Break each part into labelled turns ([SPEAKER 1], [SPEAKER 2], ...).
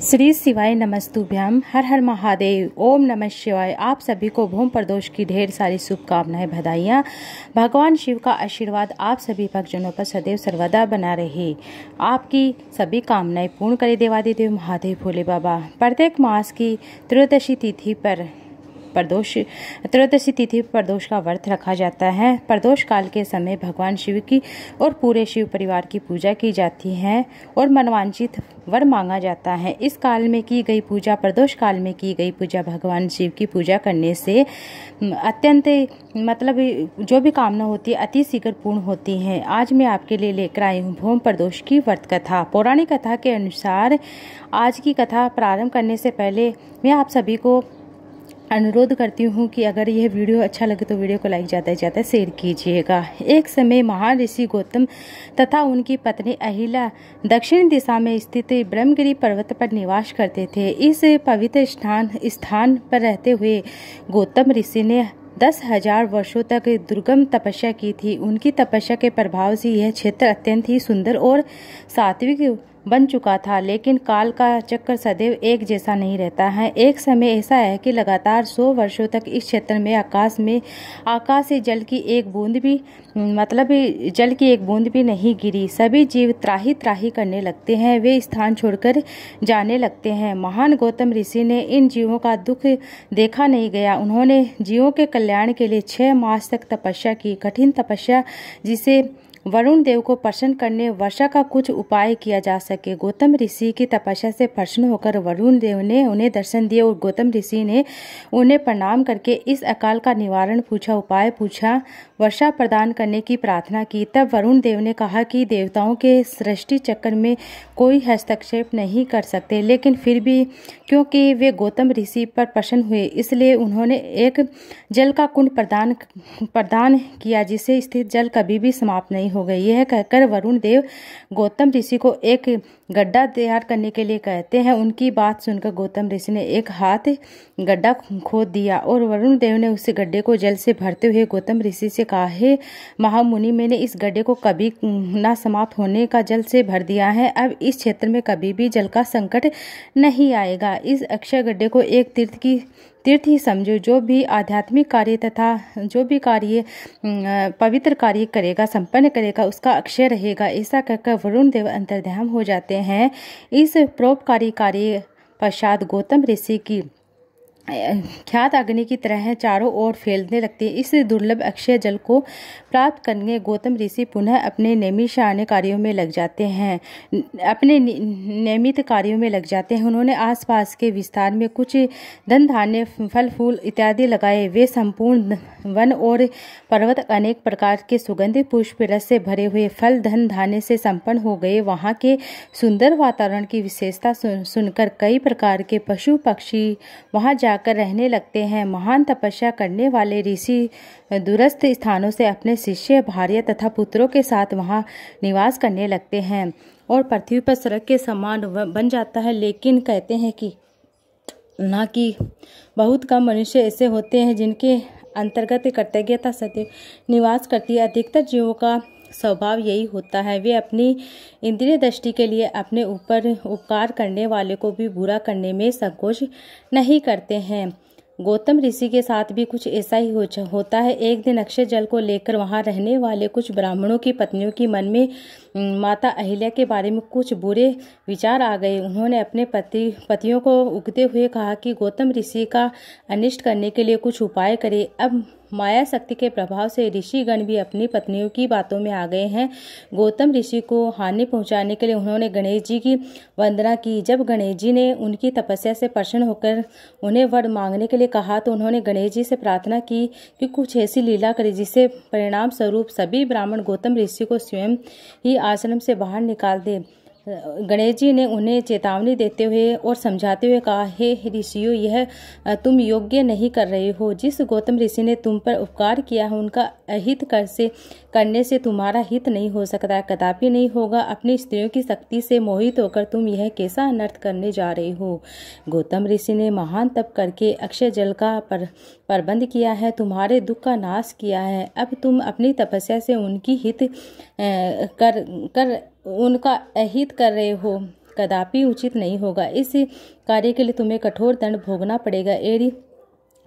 [SPEAKER 1] श्री शिवाय नमस्तुभ्यम। हर हर महादेव। ओम नमः शिवाय। आप सभी को भूम प्रदोष की ढेर सारी शुभकामनाएं, बधाइयाँ। भगवान शिव का आशीर्वाद आप सभी भक्तजनों पर सदैव सर्वदा बना रहे, आपकी सभी कामनाएं पूर्ण करे देवादिदेव महादेव भोले बाबा। प्रत्येक मास की त्रयोदशी तिथि पर प्रदोष का व्रत रखा जाता है। प्रदोष काल के समय भगवान शिव की और पूरे शिव परिवार की पूजा की जाती है और मनवांछित वर मांगा जाता है। इस काल में की गई पूजा, प्रदोष काल में की गई पूजा, भगवान शिव की पूजा करने से अत्यंत जो भी कामना होती है अति शीघ्र पूर्ण होती है। आज मैं आपके लिए लेकर आई हूँ भूम प्रदोष की व्रत कथा। पौराणिक कथा के अनुसार आज की कथा प्रारंभ करने से पहले मैं आप सभी को अनुरोध करती हूँ कि अगर यह वीडियो अच्छा लगे तो वीडियो को लाइक ज़्यादा से ज़्यादा शेयर कीजिएगा। एक समय महान ऋषि गौतम तथा उनकी पत्नी अहिल्या दक्षिण दिशा में स्थित ब्रह्मगिरी पर्वत पर निवास करते थे। इस पवित्र स्थान पर रहते हुए गौतम ऋषि ने 10,000 वर्षों तक दुर्गम तपस्या की थी। उनकी तपस्या के प्रभाव से यह क्षेत्र अत्यंत ही सुंदर और सात्विक बन चुका था, लेकिन काल का चक्कर सदैव एक जैसा नहीं रहता है। एक समय ऐसा है कि लगातार 100 वर्षों तक इस क्षेत्र में आकाश से जल की एक बूंद भी नहीं गिरी। सभी जीव त्राही त्राही करने लगते हैं, वे स्थान छोड़कर जाने लगते हैं। महान गौतम ऋषि ने इन जीवों का दुख देखा नहीं गया। उन्होंने जीवों के कल्याण के लिए 6 मास तक तपस्या की, कठिन तपस्या, जिसे वरुण देव को प्रसन्न करने वर्षा का कुछ उपाय किया जा सके। गौतम ऋषि की तपस्या से प्रसन्न होकर वरुण देव ने उन्हें दर्शन दिए और गौतम ऋषि ने उन्हें प्रणाम करके इस अकाल का निवारण पूछा, उपाय पूछा, वर्षा प्रदान करने की प्रार्थना की। तब वरुण देव ने कहा कि देवताओं के सृष्टि चक्र में कोई हस्तक्षेप नहीं कर सकते, लेकिन फिर भी क्योंकि वे गौतम ऋषि पर प्रसन्न हुए, इसलिए उन्होंने एक जल का कुंड प्रदान किया, जिससे स्थित जल कभी भी समाप्त नहीं हो गई। यह कहकर वरुण देव गौतम ऋषि को एक गड्ढा तैयार करने के लिए कहते हैं। उनकी बात सुनकर गौतम ऋषि ने एक हाथ गड्ढा खोद दिया और वरुण देव ने उस गड्ढे को जल से भरते हुए गौतम ऋषि से कहा, हे महामुनि, मैंने इस गड्ढे को कभी ना समाप्त होने का जल से भर दिया है। अब इस क्षेत्र में कभी भी जल का संकट नहीं आएगा। इस अक्षय गड्ढे को एक तीर्थ ही समझो। जो भी आध्यात्मिक कार्य तथा जो भी कार्य पवित्र कार्य करेगा, संपन्न करेगा, उसका अक्षय रहेगा। ऐसा कहकर वरुण देव अंतर्ध्यान हो जाते हैं। इस परोपकारी कार्य पश्चात गौतम ऋषि की ख्यात अग्नि की तरह चारों ओर फैलने लगती है। इस दुर्लभ अक्षय जल को प्राप्त करने गौतम ऋषि पुनः अपने नियमित कार्यों में लग जाते हैं। उन्होंने आसपास के विस्तार में कुछ धन धान्य, फल फूल इत्यादि लगाए। वे संपूर्ण वन और पर्वत अनेक प्रकार के सुगंधित पुष्प रस से भरे हुए फल धन धान्य से संपन्न हो गए। वहाँ के सुंदर वातावरण की विशेषता सुनकर कई प्रकार के पशु पक्षी वहाँ जाकर रहने लगते हैं। महान तपस्या करने वाले ऋषि दूरस्थ स्थानों से अपने शिष्य, भार्या तथा पुत्रों के साथ वहां निवास करने लगते हैं और पृथ्वी पर स्वर्ग के समान बन जाता है। लेकिन कहते हैं कि बहुत कम मनुष्य ऐसे होते हैं जिनके अंतर्गत कृतज्ञता सदैव निवास करती है। अधिकतर जीवों का स्वभाव यही होता है, वे अपनी इंद्रिय दृष्टि के लिए अपने ऊपर उपकार करने वाले को भी बुरा करने में संकोच नहीं करते हैं। गौतम ऋषि के साथ भी कुछ ऐसा ही होता है। एक दिन अक्षय जल को लेकर वहां रहने वाले कुछ ब्राह्मणों की पत्नियों की मन में माता अहिल्या के बारे में कुछ बुरे विचार आ गए। उन्होंने अपने पतियों को उगते हुए कहा कि गौतम ऋषि का अनिष्ट करने के लिए कुछ उपाय करे। अब माया शक्ति के प्रभाव से ऋषिगण भी अपनी पत्नियों की बातों में आ गए हैं। गौतम ऋषि को हानि पहुंचाने के लिए उन्होंने गणेश जी की वंदना की। जब गणेश जी ने उनकी तपस्या से प्रसन्न होकर उन्हें वर मांगने के लिए कहा तो उन्होंने गणेश जी से प्रार्थना की कि कुछ ऐसी लीला करे जिससे परिणाम स्वरूप सभी ब्राह्मण गौतम ऋषि को स्वयं ही आश्रम से बाहर निकाल दे। गणेश जी ने उन्हें चेतावनी देते हुए और समझाते हुए कहा, हे ऋषियों, यह तुम योग्य नहीं कर रहे हो। जिस गौतम ऋषि ने तुम पर उपकार किया है उनका अहित करने से तुम्हारा हित नहीं हो सकता, कदापि नहीं होगा। अपनी स्त्रियों की शक्ति से मोहित होकर तुम यह कैसा अनर्थ करने जा रहे हो। गौतम ऋषि ने महान तप करके अक्षय जल का प्रबंध किया है, तुम्हारे दुख का नाश किया है। अब तुम अपनी तपस्या से उनका अहित कर रहे हो। कदापि उचित नहीं होगा। इस कार्य के लिए तुम्हें कठोर दंड भोगना पड़ेगा।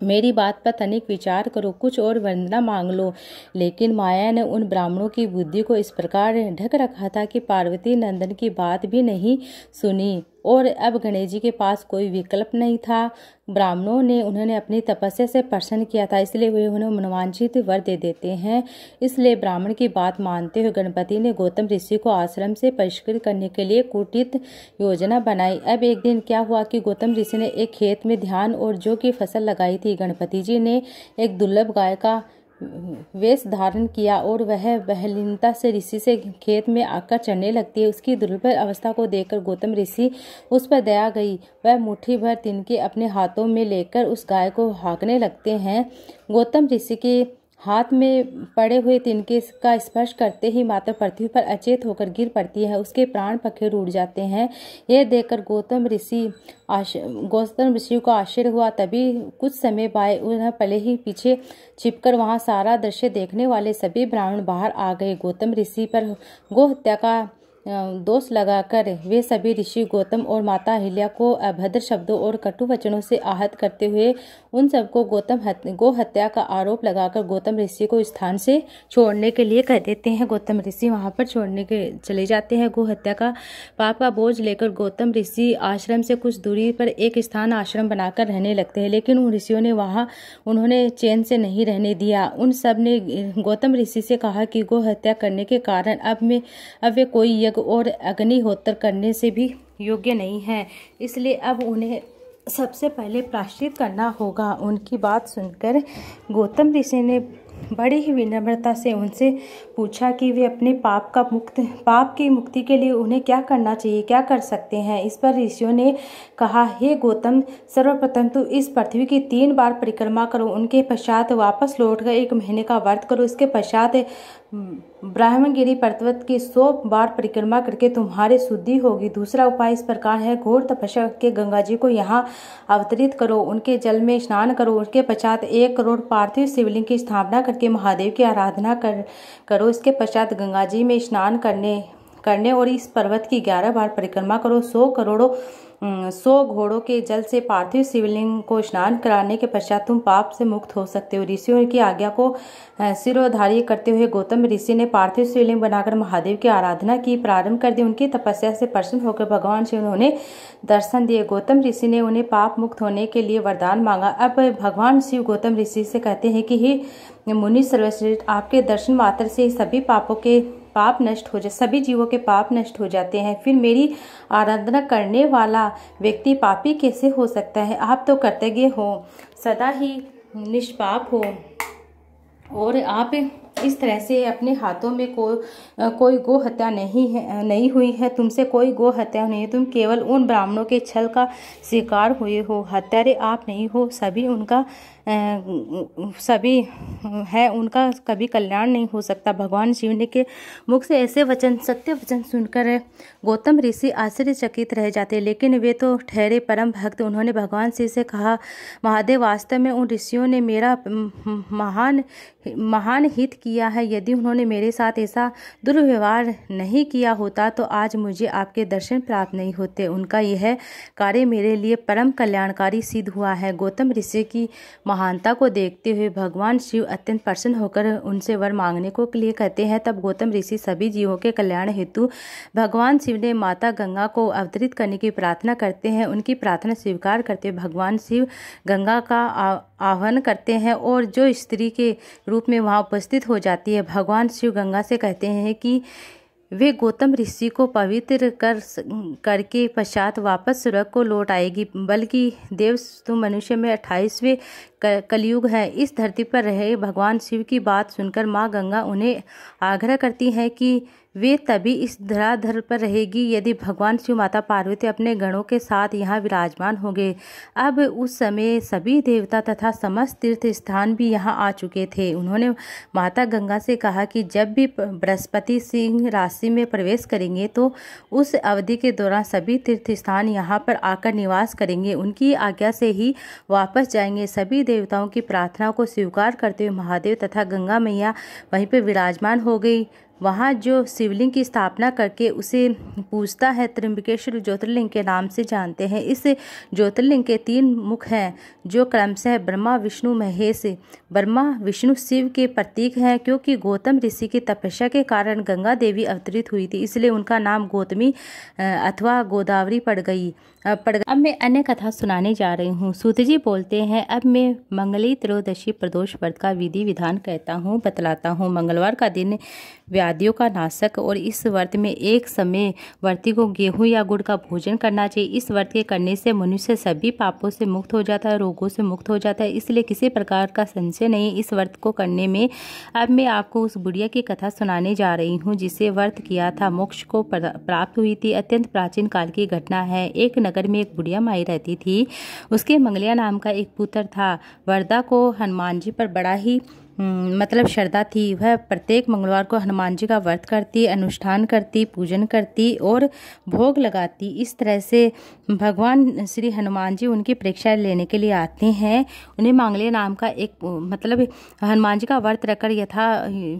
[SPEAKER 1] मेरी बात पर तनिक विचार करो, कुछ और वंदना मांग लो। लेकिन माया ने उन ब्राह्मणों की बुद्धि को इस प्रकार ढक रखा था कि पार्वती नंदन की बात भी नहीं सुनी, और अब गणेश जी के पास कोई विकल्प नहीं था। ब्राह्मणों ने उन्होंने अपनी तपस्या से प्रसन्न किया था, इसलिए वे उन्हें मनोवांछित वर दे देते हैं। इसलिए ब्राह्मण की बात मानते हुए गणपति ने गौतम ऋषि को आश्रम से बहिष्कृत करने के लिए कुटित योजना बनाई। अब एक दिन क्या हुआ कि गौतम ऋषि ने एक खेत में धान और जौ की फसल लगाई थी। गणपति जी ने एक दुर्लभ गाय का वेश धारण किया और वह बहलीनता से ऋषि से खेत में आकर चढ़ने लगती है। उसकी दुर्बल अवस्था को देखकर गौतम ऋषि उस पर दया गई। वह मुट्ठी भर तिनके अपने हाथों में लेकर उस गाय को हाँकने लगते हैं। गौतम ऋषि के हाथ में पड़े हुए तिनके का स्पर्श करते ही माता पृथ्वी पर अचेत होकर गिर पड़ती है। उसके प्राण पखेरु उड़ जाते हैं। यह देखकर गौतम ऋषि को आश्चर्य हुआ। तभी कुछ समय बाद उन्हें पहले ही पीछे छिपकर वहां सारा दृश्य देखने वाले सभी ब्राह्मण बाहर आ गए। गौतम ऋषि पर गो हत्या का दोष लगाकर वे सभी ऋषि गौतम और माता अहिल्या को अभद्र शब्दों और कटु वचनों से आहत करते हुए उन सबको गो हत्या का आरोप लगाकर गौतम ऋषि को स्थान से छोड़ने के लिए कह देते हैं। गौतम ऋषि वहां पर छोड़ने के चले जाते हैं। गो हत्या का पाप का बोझ लेकर गौतम ऋषि आश्रम से कुछ दूरी पर एक स्थान आश्रम बनाकर रहने लगते हैं, लेकिन उन ऋषियों ने वहां उन्होंने चैन से नहीं रहने दिया। उन सब ने गौतम ऋषि से कहा कि गो हत्या करने के कारण अब वे कोई यज्ञ और अग्निहोत्र करने से भी योग्य नहीं है, इसलिए अब उन्हें सबसे पहले प्रायश्चित करना होगा। उनकी बात सुनकर गौतम ऋषि ने बड़ी ही विनम्रता से उनसे पूछा कि वे अपने पाप की मुक्ति के लिए उन्हें क्या करना चाहिए, क्या कर सकते हैं। इस पर ऋषियों ने कहा, हे गौतम, सर्वप्रथम तो इस पृथ्वी की 3 बार परिक्रमा करो। उनके पश्चात वापस लौटकर 1 महीने का व्रत करो। इसके पश्चात ब्रह्मगिरी पर्वत की 100 बार परिक्रमा करके तुम्हारी शुद्धि होगी। दूसरा उपाय इस प्रकार है, घोर तपस्या के गंगा जी को यहाँ अवतरित करो, उनके जल में स्नान करो। उसके पश्चात 1 करोड़ पार्थिव शिवलिंग की स्थापना करके महादेव की आराधना करो। इसके पश्चात गंगा जी में स्नान करने और इस पर्वत की 11 बार परिक्रमा करो। 100 घोड़ों के जल से पार्थिव शिवलिंग को स्नान कराने के पश्चात तुम पाप से मुक्त हो सकते हो। ऋषियों की आज्ञा को शिरोधार्य करते हुए गौतम ऋषि ने पार्थिव शिवलिंग बनाकर महादेव की आराधना की प्रारंभ कर दी। उनकी तपस्या से प्रसन्न होकर भगवान शिव ने उन्हें दर्शन दिए। गौतम ऋषि ने उन्हें पाप मुक्त होने के लिए वरदान मांगा। अब भगवान शिव गौतम ऋषि से कहते हैं कि हे मुनि सर्वश्रेष्ठ, आपके दर्शन मात्र से सभी जीवों के पाप नष्ट हो जाते हैं। फिर मेरी आराधना करने वाला व्यक्ति पापी कैसे हो सकता है? आप तो कृतज्ञ हो, सदा ही निष्पाप हो, और आप इस तरह से अपने हाथों में कोई गो हत्या नहीं हुई है। तुमसे कोई गो हत्या नहीं है। तुम केवल उन ब्राह्मणों के छल का शिकार हुए हो। हत्यारे आप नहीं हो, सभी है, उनका कभी कल्याण नहीं हो सकता। भगवान शिव ने के मुख से ऐसे सत्य वचन सुनकर गौतम ऋषि आश्चर्यचकित रह जाते, लेकिन वे तो ठहरे परम भक्त। उन्होंने भगवान शिव से कहा, महादेव, वास्तव में उन ऋषियों ने मेरा महान हित किया है। यदि उन्होंने मेरे साथ ऐसा दुर्व्यवहार नहीं किया होता तो आज मुझे आपके दर्शन प्राप्त नहीं होते। उनका यह कार्य मेरे लिए परम कल्याणकारी सिद्ध हुआ है। गौतम ऋषि की महानता को देखते हुए भगवान शिव अत्यंत प्रसन्न होकर उनसे वर मांगने को लिए कहते हैं। तब गौतम ऋषि सभी जीवों के कल्याण हेतु भगवान शिव ने माता गंगा को अवतरित करने की प्रार्थना करते हैं। उनकी प्रार्थना स्वीकार करते हुए भगवान शिव गंगा का आह्वान करते हैं और जो स्त्री के रूप में वहां उपस्थित हो जाती है। भगवान शिव गंगा से कहते हैं कि वे गौतम ऋषि को पवित्र करके पश्चात वापस स्वर्ग को लौट आएगी। बल्कि देव तुम मनुष्य में 28वें कलयुग है। इस धरती पर रहे भगवान शिव की बात सुनकर माँ गंगा उन्हें आग्रह करती हैं कि वे तभी इस धराधर पर रहेगी यदि भगवान शिव माता पार्वती अपने गणों के साथ यहाँ विराजमान होंगे। अब उस समय सभी देवता तथा समस्त तीर्थ स्थान भी यहाँ आ चुके थे। उन्होंने माता गंगा से कहा कि जब भी बृहस्पति सिंह राशि में प्रवेश करेंगे तो उस अवधि के दौरान सभी तीर्थ स्थान यहाँ पर आकर निवास करेंगे। उनकी आज्ञा से ही वापस जाएंगे। सभी देवताओं की प्रार्थना को स्वीकार करते हुए महादेव तथा गंगा मैया वहीं पर विराजमान हो गई। वहाँ जो शिवलिंग की स्थापना करके उसे पूजता है, त्र्यंबकेश्वर ज्योतिर्लिंग के नाम से जानते हैं। इस ज्योतिर्लिंग के 3 मुख हैं जो क्रमशः ब्रह्मा विष्णु महेश। ब्रह्मा विष्णु शिव के प्रतीक हैं, क्योंकि गौतम ऋषि की तपस्या के कारण गंगा देवी अवतरित हुई थी, इसलिए उनका नाम गौतमी अथवा गोदावरी पड़ गई। अब मैं अन्य कथा सुनाने जा रही हूँ। सूत जी बोलते हैं, अब मैं मंगली त्रयोदशी प्रदोष व्रत का विधि विधान बतलाता हूँ। मंगलवार का दिन व्याधियों का नाशक, और इस व्रत में एक समय व्रती को गेहूं या गुड़ का भोजन करना चाहिए। इस व्रत के करने से मनुष्य सभी पापों से मुक्त हो जाता है, रोगों से मुक्त हो जाता है, इसलिए किसी प्रकार का संशय नहीं इस व्रत को करने में। अब मैं आपको उस बुढ़िया की कथा सुनाने जा रही हूँ जिसे व्रत किया था मोक्ष को प्राप्त हुई थी। अत्यंत प्राचीन काल की घटना है। एक नगर में एक बुढ़िया माई रहती थी। उसके मंगलिया नाम का एक पुत्र था। वरदा को हनुमान जी पर बड़ा ही श्रद्धा थी। वह प्रत्येक मंगलवार को हनुमान जी का व्रत करती, अनुष्ठान करती, पूजन करती और भोग लगाती। इस तरह से भगवान श्री हनुमान जी उनकी परीक्षा लेने के लिए आते हैं। उन्हें मंगलिया नाम का एक हनुमान जी का व्रत रखकर यथा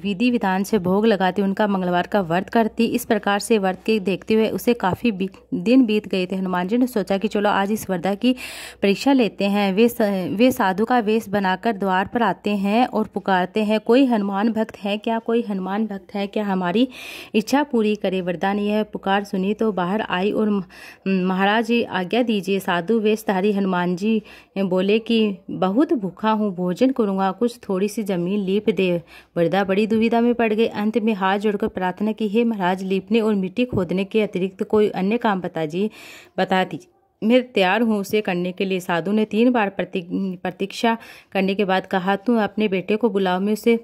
[SPEAKER 1] विधि विधान से भोग लगाती, उनका मंगलवार का व्रत करती। इस प्रकार से व्रत के देखते हुए उसे काफ़ी दिन बीत गए थे। हनुमान जी ने सोचा कि चलो आज इस वरदा की परीक्षा लेते हैं। वे साधु का वेश बनाकर द्वार पर आते हैं और पुकारते हैं, कोई हनुमान भक्त है क्या? कोई हनुमान भक्त है क्या? हमारी इच्छा पूरी करे। वरदा ने यह पुकार सुनी तो बाहर आई और महाराज आज्ञा दीजिए। साधु वेशधारी हनुमान जी बोले कि बहुत भूखा हूँ, भोजन करूँगा, कुछ थोड़ी सी जमीन लीप दे। वरदा बड़ी दुविधा में पड़ गए। अंत में हाथ जोड़कर प्रार्थना की, हे महाराज, लीपने और मिट्टी खोदने के अतिरिक्त कोई अन्य काम बता दीजिए, मैं तैयार हूँ उसे करने के लिए। साधु ने 3 बार प्रतीक्षा करने के बाद कहा, तू अपने बेटे को बुलाओ, मैं उसे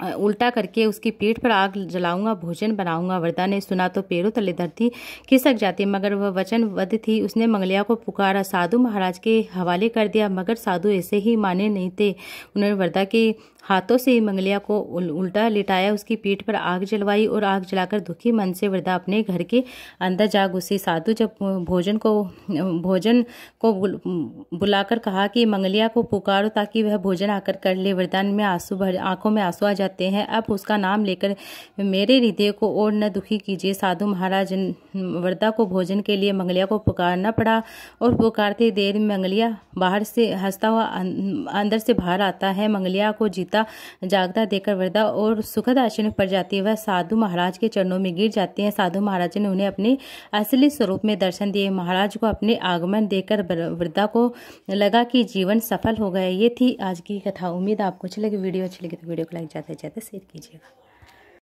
[SPEAKER 1] उल्टा करके उसकी पीठ पर आग जलाऊंगा, भोजन बनाऊंगा। वरदा ने सुना तो पैरों तले धरती खिसक जाती, मगर वह वचनबद्ध थी। उसने मंगलिया को पुकारा, साधु महाराज के हवाले कर दिया, मगर साधु ऐसे ही माने नहीं थे। उन्होंने वरदा के हाथों से मंगलिया को उल्टा लिटाया, उसकी पीठ पर आग जलवाई और आग जलाकर दुखी मन से वरदा अपने घर के अंदर जा घुसी। साधु जब भोजन को बुलाकर कहा कि मंगलिया को पुकारो ताकि वह भोजन आकर कर ले। वरदान में आंखों में आंसू आ जाते हैं। अब उसका नाम लेकर मेरे हृदय को और न दुखी कीजिए। साधु महाराज वरदा को भोजन के लिए मंगलिया को पुकारना पड़ा, और पुकारते देर में मंगलिया बाहर से हंसता हुआ अंदर से बाहर आता है। मंगलिया को जीता जागता देखकर वरदा और सुखद आश्चर्य पड़ जाती है। वह साधु महाराज के चरणों में गिर जाती है। साधु महाराज ने उन्हें अपने असली स्वरूप में दर्शन दिए। महाराज को अपने आगमन देखकर वरदा को लगा कि जीवन सफल हो गया। ये थी आज की कथा। उम्मीद आपको अच्छी लगी। वीडियो अच्छी लगी तो वीडियो को लाइक ज़्यादा से ज़्यादा शेयर कीजिएगा।